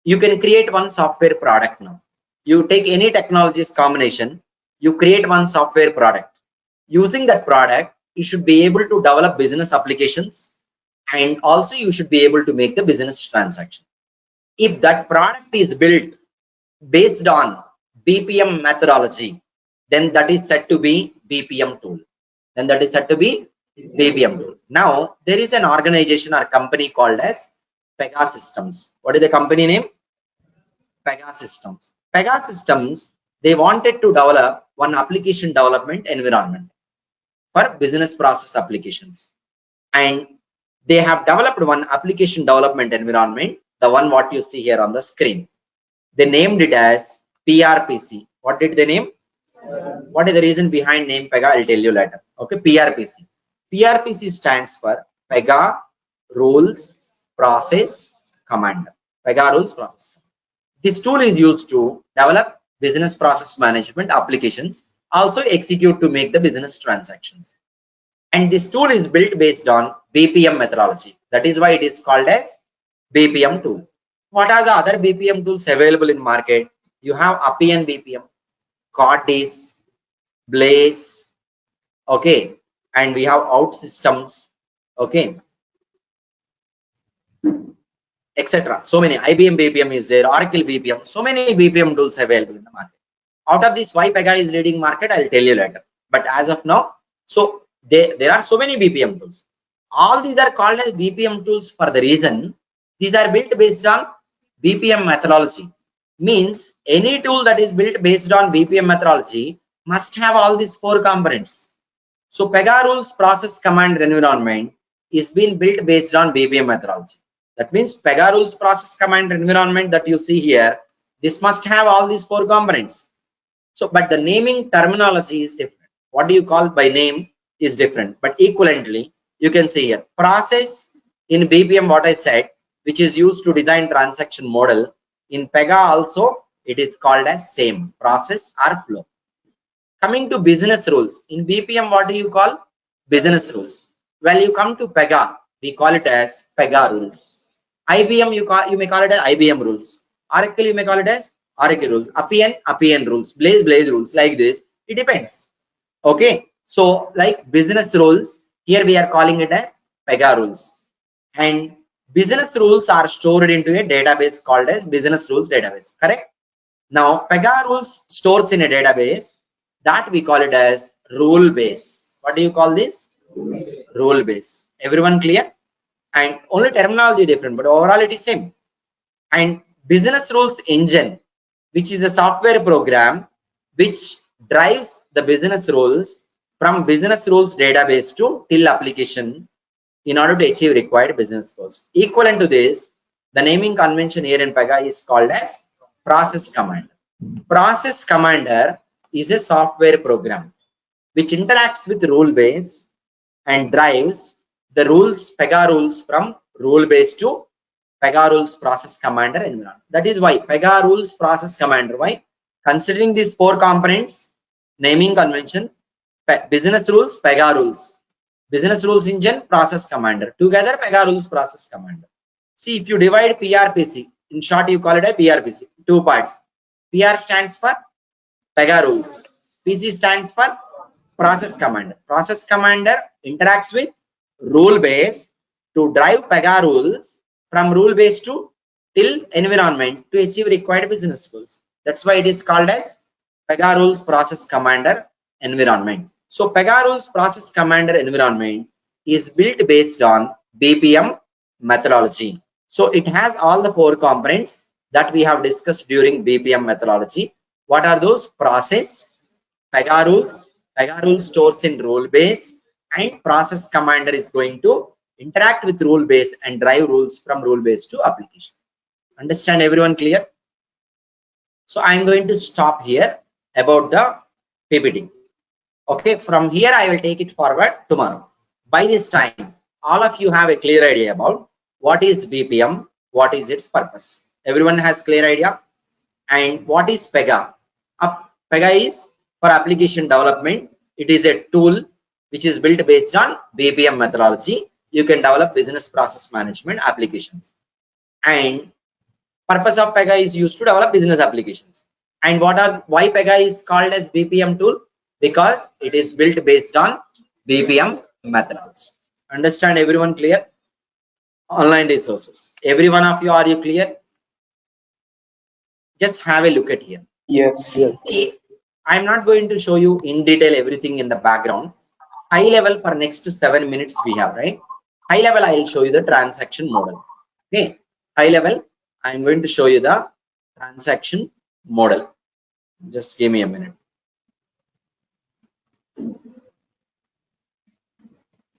You can create one software product now. You take any technologies combination, you create one software product. Using that product, you should be able to develop business applications, and also you should be able to make the business transaction. If that product is built based on BPM methodology, then that is said to be BPM tool. Then that is said to be BPM tool. Now, there is an organization or company called as Pega Systems. What is the company name? Pega Systems. Pega Systems, they wanted to develop one application development environment for business process applications. And they have developed one application development environment, the one what you see here on the screen. They named it as PRPC. What did they name? What is the reason behind name Pega? I'll tell you later. Okay, PRPC. PRPC stands for Pega Rules Process Commander. Pega Rules Process Commander. This tool is used to develop business process management applications, also execute to make the business transactions. And this tool is built based on BPM methodology. That is why it is called as BPM tool. What are the other BPM tools available in market? You have Appian BPM, Cordis, Blaze, okay, and we have out systems, okay, etc. So many IBM BPM is there, Oracle BPM, so many BPM tools available in the market. Out of this, why Pega is leading market, I'll tell you later. But as of now, so there are so many BPM tools. All these are called as BPM tools for the reason these are built based on BPM methodology. Means any tool that is built based on BPM methodology must have all these four components. So Pega rules process command environment is being built based on BPM methodology. That means Pega rules process command environment that you see here, this must have all these four components. So, but the naming terminology is different. What do you call by name is different, but equivalently, you can see here process in BPM, what I said, which is used to design transaction model. In Pega also, it is called as same process or flow. Coming to business rules, in BPM, what do you call? Business rules. Well, you come to Pega, we call it as Pega rules. IBM, you may call it as IBM rules. Oracle, you may call it as Oracle rules. Appian rules. Blaze rules, like this. It depends. Okay. So, like business rules, here we are calling it as Pega rules. And business rules are stored into a database called as business rules database. Correct? Now, Pega rules stores in a database that we call it as rule base. What do you call this? Rule base. Everyone clear? And only terminology different, but overall it is same. And business rules engine, which is a software program which drives the business rules from business rules database to till application in order to achieve required business goals. Equivalent to this, the naming convention here in Pega is called as process command. Process commander is a software program which interacts with rule base and drives the rules, Pega rules from rule base to Pega rules process commander environment. That is why Pega rules process commander. Why? Considering these four components, naming convention, business rules, Pega rules, business rules engine, process commander. Together, Pega rules process commander. See, if you divide PRPC, in short, you call it a PRPC, two parts. PR stands for Pega rules. PC stands for process commander. Process commander interacts with rule base to drive Pega rules from rule base to till environment to achieve required business goals. That's why it is called as Pega rules process commander environment. So Pega rules process commander environment is built based on BPM methodology. So it has all the four components that we have discussed during BPM methodology. What are those? Process, Pega rules stores in rule base, and process commander is going to interact with rule base and drive rules from rule base to application. Understand everyone clear? So I'm going to stop here about the PPT. Okay, from here I will take it forward tomorrow. By this time, all of you have a clear idea about what is BPM, what is its purpose. Everyone has clear idea? And what is Pega? Pega is for application development. It is a tool which is built based on BPM methodology. You can develop business process management applications. And purpose of Pega is used to develop business applications. And why Pega is called as BPM tool? Because it is built based on BPM methodology. Understand everyone clear? Online resources. Every one of you, are you clear? Just have a look at here. Yes. I'm not going to show you in detail everything in the background. High level for next 7 minutes we have, right? High level, I will show you the transaction model. Okay. High level, I'm going to show you the transaction model. Just give me a minute.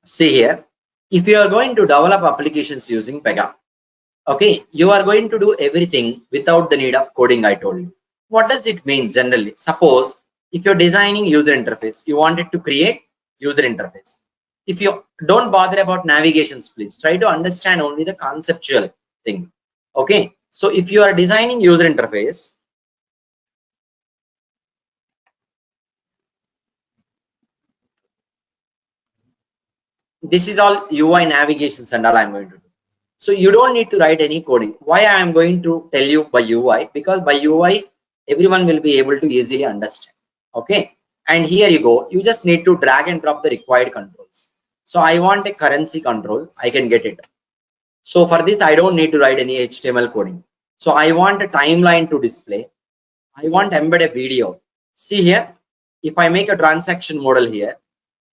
See here, if you are going to develop applications using Pega, okay, you are going to do everything without the need of coding, I told you. What does it mean generally? Suppose if you're designing user interface, you wanted to create user interface. If you don't bother about navigations, please try to understand only the conceptual thing. Okay, so if you are designing user interface, This is all UI navigations and all I'm going to do. So you don't need to write any coding. Why I am going to tell you by UI? Because by UI, everyone will be able to easily understand. Okay. And here you go. You just need to drag and drop the required controls. So I want a currency control. I can get it. So for this, I don't need to write any HTML coding. So I want a timeline to display. I want embed a video. See here, if I make a transaction model here,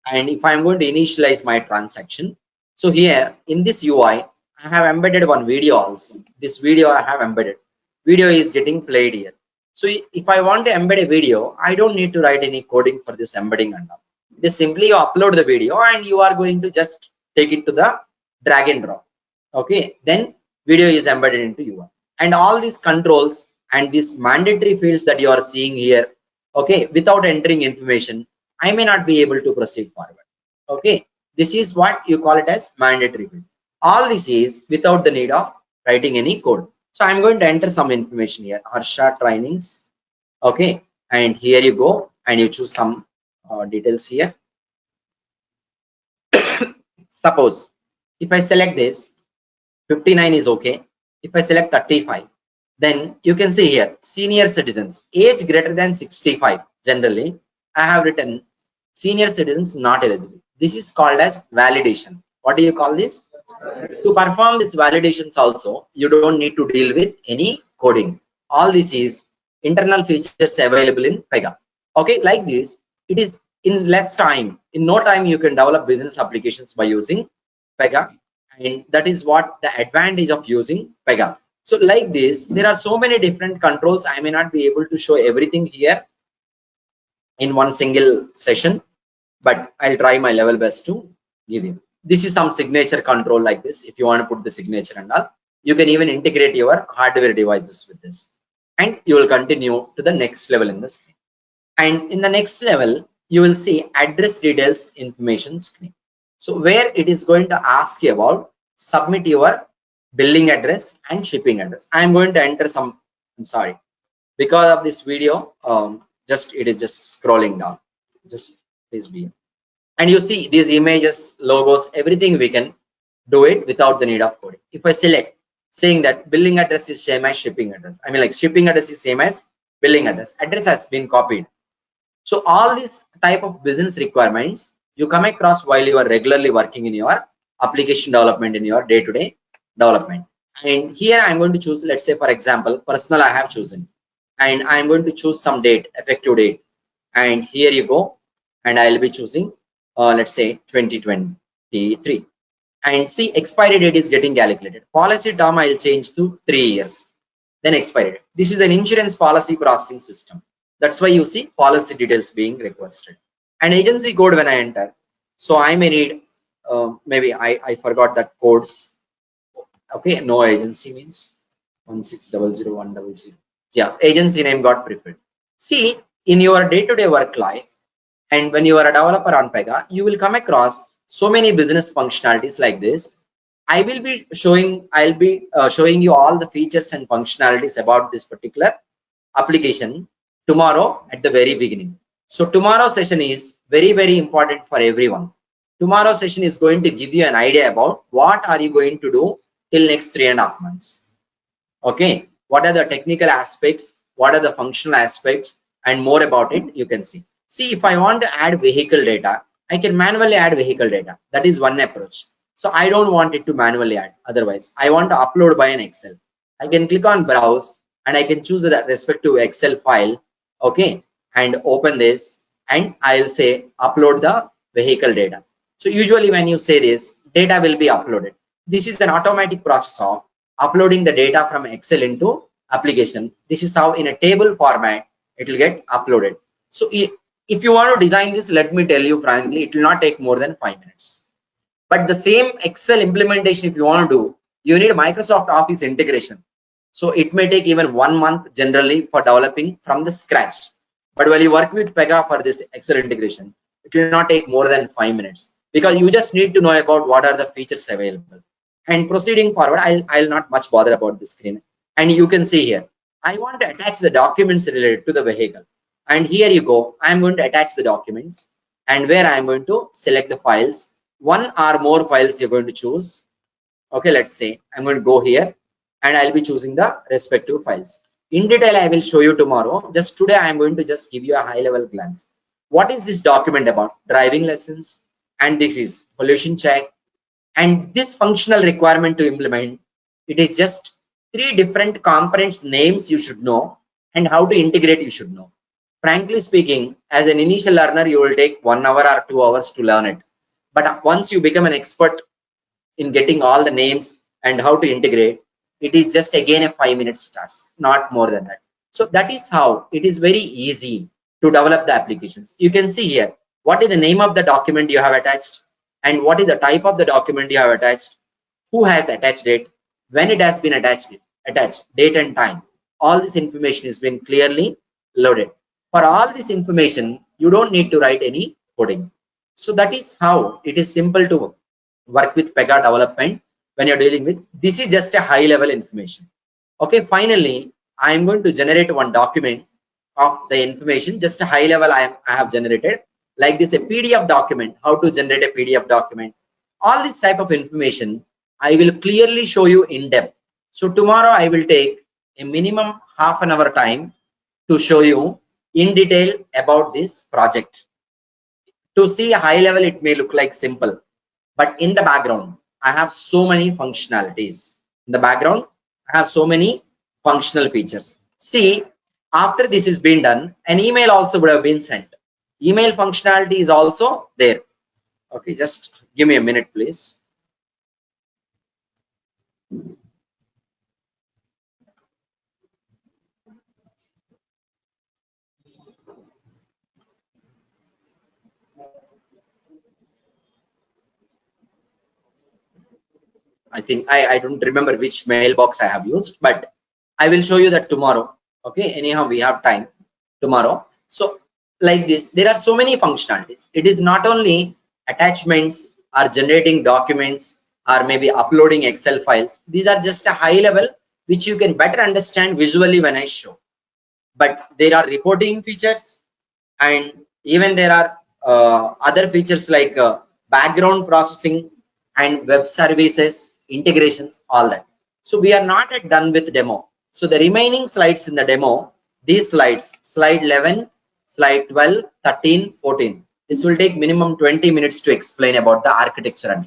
and if I'm going to initialize my transaction, so here in this UI, I have embedded one video also. This video I have embedded. Video is getting played here. So if I want to embed a video, I don't need to write any coding for this embedding and all. It is simply you upload the video and you are going to just take it to the drag and drop. Okay, then video is embedded into UI. And all these controls and these mandatory fields that you are seeing here, okay, without entering information, I may not be able to proceed forward. Okay, this is what you call it as mandatory field. All this is without the need of writing any code. So I'm going to enter some information here. Harsha Trainings. Okay, and here you go, and you choose some details here. Suppose if I select this, 59 is okay. If I select 35, then you can see here senior citizens, age greater than 65. Generally, I have written senior citizens not eligible. This is called as validation. What do you call this? To perform these validations also, you don't need to deal with any coding. All this is internal features available in Pega. Okay, like this, it is in less time. In no time, you can develop business applications by using Pega, and that is what the advantage of using Pega. So like this, there are so many different controls. I may not be able to show everything here in one single session, but I'll try my level best to give you. This is some signature control like this. If you want to put the signature and all, you can even integrate your hardware devices with this, and you will continue to the next level in the screen. And in the next level, you will see address details information screen. So where it is going to ask you about submit your billing address and shipping address. I'm going to enter some, I'm sorry, because of this video, it is just scrolling down. Just please be. And you see these images, logos, everything we can do it without the need of coding. If I select saying that billing address is same as shipping address, I mean like shipping address is same as billing address has been copied. So all these type of business requirements you come across while you are regularly working in your application development, in your day-to-day development. And here I'm going to choose, let's say for example, personal I have chosen, and I'm going to choose some date, effective date. And here you go, and I'll be choosing let's say 2023, and see expiry date is getting calculated. Policy term I'll change to 3 years, then expiry date. This is an insurance policy processing system. That's why you see policy details being requested. And agency code when I enter, so I may need maybe I forgot that codes. Okay, no agency means 1600100. Yeah, agency name got preferred. See, in your day-to-day work life, and when you are a developer on Pega, you will come across so many business functionalities like this. I'll be showing you all the features and functionalities about this particular application tomorrow at the very beginning. So tomorrow's session is very, very important for everyone. Tomorrow's session is going to give you an idea about what are you going to do till next 3.5 months. Okay, what are the technical aspects, what are the functional aspects, and more about it you can see. See, if I want to add vehicle data, I can manually add vehicle data. That is one approach. So I don't want it to manually add. Otherwise, I want to upload by an Excel. I can click on browse and I can choose that respective Excel file. Okay, and open this, and I'll say upload the vehicle data. So usually when you say this, data will be uploaded. This is an automatic process of uploading the data from Excel into application. This is how in a table format it will get uploaded. So if you want to design this, let me tell you frankly, it will not take more than 5 minutes. But the same Excel implementation, if you want to do, you need Microsoft Office integration. So it may take even 1 month generally for developing from the scratch. But while you work with Pega for this Excel integration, it will not take more than 5 minutes, because you just need to know about what are the features available. And proceeding forward, I'll not much bother about the screen. And you can see here, I want to attach the documents related to the vehicle. And here you go, I'm going to attach the documents, and where I'm going to select the files, one or more files you're going to choose. Okay, let's say I'm going to go here and I'll be choosing the respective files. In detail, I will show you tomorrow. Just today, I'm going to just give you a high level glance. What is this document about? Driving lessons, and this is pollution check, and this functional requirement to implement. It is just three different components names you should know, and how to integrate you should know. Frankly speaking, as an initial learner, you will take 1 hour or 2 hours to learn it. But once you become an expert in getting all the names and how to integrate, it is just again a 5 minutes task, not more than that. So that is how it is very easy to develop the applications. You can see here what is the name of the document you have attached, and what is the type of the document you have attached, who has attached it, when it has been attached, date and time. All this information is being clearly loaded. For all this information, you don't need to write any coding. So that is how it is simple to work with Pega development when you're dealing with. This is just a high level information. Okay, finally, I'm going to generate one document of the information, just a high level I have generated. Like this, a PDF document, how to generate a PDF document. All this type of information, I will clearly show you in depth. So tomorrow I will take a minimum half an hour time to show you in detail about this project. To see a high level, it may look like simple, but in the background, I have so many functionalities. In the background, I have so many functional features. See, after this is being done, an email also would have been sent. Email functionality is also there. Okay, just give me a minute, please. I think I don't remember which mailbox I have used, but I will show you that tomorrow. Okay, anyhow, we have time tomorrow. So like this, there are so many functionalities. It is not only attachments or generating documents or maybe uploading Excel files. These are just a high level which you can better understand visually when I show. But there are reporting features, and even there are other features like background processing and web services integrations, all that. So we are not yet done with demo. So the remaining slides in the demo, these slides, slide 11, slide 12, 13, 14, this will take minimum 20 minutes to explain about the architecture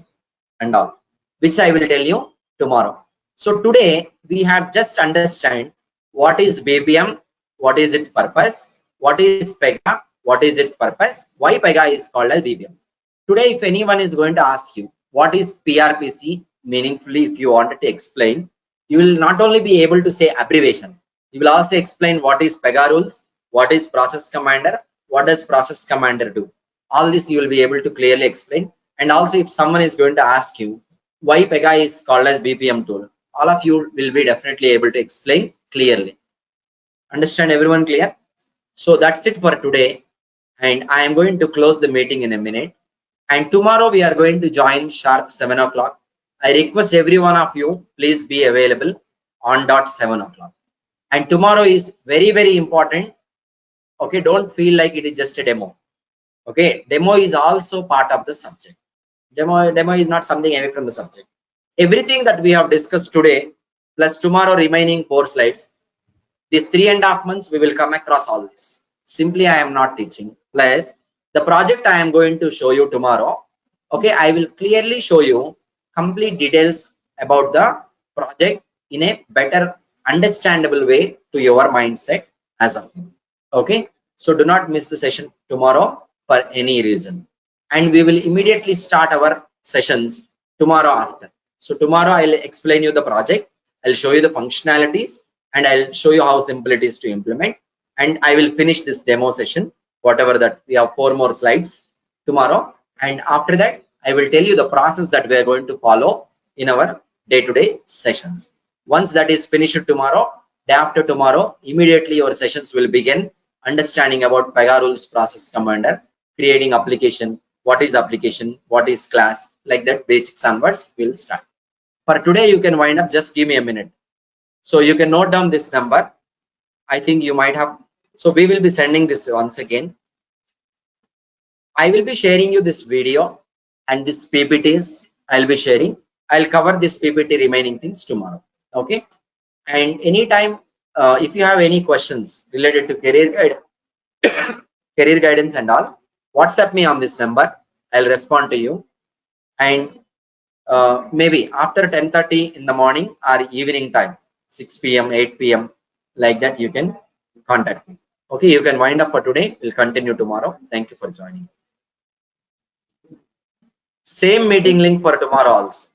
and all, which I will tell you tomorrow. So today we have just understand what is BPM, what is its purpose, what is Pega, what is its purpose, why Pega is called as BPM. Today, if anyone is going to ask you what is PRPC, meaningfully, if you wanted to explain, you will not only be able to say abbreviation, you will also explain what is Pega rules, what is process commander, what does process commander do. All this you will be able to clearly explain. And also, if someone is going to ask you why Pega is called as BPM tool, all of you will be definitely able to explain clearly. Understand everyone clear? So that's it for today. And I am going to close the meeting in a minute. And tomorrow we are going to join sharp 7 o'clock. I request every one of you, please be available on dot 7 o'clock. And tomorrow is very, very important. Okay, don't feel like it is just a demo. Okay, demo is also part of the subject. Demo is not something away from the subject. Everything that we have discussed today, plus tomorrow remaining 4 slides, these 3.5 months we will come across all this. Simply I am not teaching. Plus the project I am going to show you tomorrow. Okay, I will clearly show you complete details about the project in a better understandable way to your mindset as of now. Okay, so do not miss the session tomorrow for any reason. And we will immediately start our sessions tomorrow after. So tomorrow I'll explain you the project. I'll show you the functionalities, and I'll show you how simple it is to implement. And I will finish this demo session, whatever that we have 4 more slides tomorrow. And after that, I will tell you the process that we are going to follow in our day-to-day sessions. Once that is finished tomorrow, day after tomorrow, immediately your sessions will begin understanding about Pega rules process commander, creating application, what is class, like that basics onwards will start. For today, you can wind up, just give me a minute. So you can note down this number. I think you might have. So we will be sending this once again. I will be sharing you this video, and this PPTs I'll be sharing. I'll cover this PPT remaining things tomorrow. Okay. And anytime, if you have any questions related to career guidance and all, WhatsApp me on this number. I'll respond to you. And maybe after 10:30 in the morning or evening time, 6 p.m., 8 p.m., like that, you can contact me. Okay, you can wind up for today. We'll continue tomorrow. Thank you for joining. Same meeting link for tomorrow also.